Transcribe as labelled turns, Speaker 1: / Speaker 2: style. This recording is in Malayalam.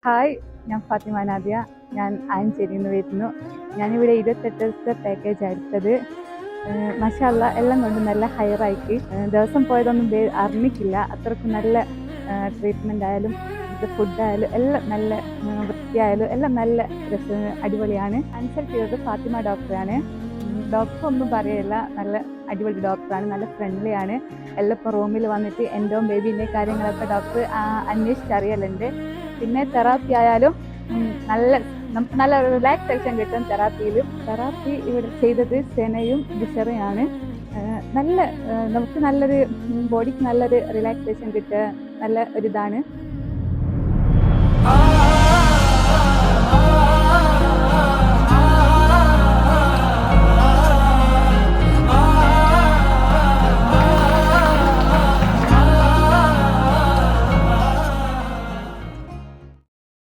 Speaker 1: ഹായ്, ഞാൻ ഫാത്തിമ നാദിയ. ഞാൻ ആയഞ്ചേരിയിൽ നിന്ന് വരുന്നു. ഞാനിവിടെ 28 ദിവസത്തെ പാക്കേജ് എടുത്തത്. മാഷാഅല്ലാ എല്ലാം കൊണ്ട് നല്ല ഹയറായിട്ട് ദിവസം പോയതൊന്നും അറിഞ്ഞിട്ടില്ല. അത്രയ്ക്കും നല്ല ട്രീറ്റ്മെൻ്റ് ആയാലും ഇത് ഫുഡായാലും എല്ലാം നല്ല വൃത്തിയായാലും എല്ലാം നല്ല അടിപൊളിയാണ്. കൺസൾട്ട് ചെയ്തത് ഫാത്തിമ ഡോക്ടറാണ്. ഡോക്ടർ ഒന്നും പറയില്ല, നല്ല അടിപൊളി ഡോക്ടറാണ്, നല്ല ഫ്രണ്ട്ലി ആണ്. എല്ലാം ഇപ്പോൾ റൂമിൽ വന്നിട്ട് എൻ്റെ ബേബീൻ്റെ കാര്യങ്ങളൊക്കെ ഡോക്ടർ അന്വേഷിച്ചറിയലുണ്ട്. പിന്നെ തെറാപ്പി ആയാലും നമുക്ക് നല്ല റിലാക്സേഷൻ കിട്ടും തെറാപ്പി ഇവിടെ ചെയ്തത് സെനയും ബിഷറയാണ്. നമുക്ക് നല്ലൊരു ബോഡിക്ക് നല്ലൊരു റിലാക്സേഷൻ കിട്ടുക, നല്ല ഒരിതാണ്.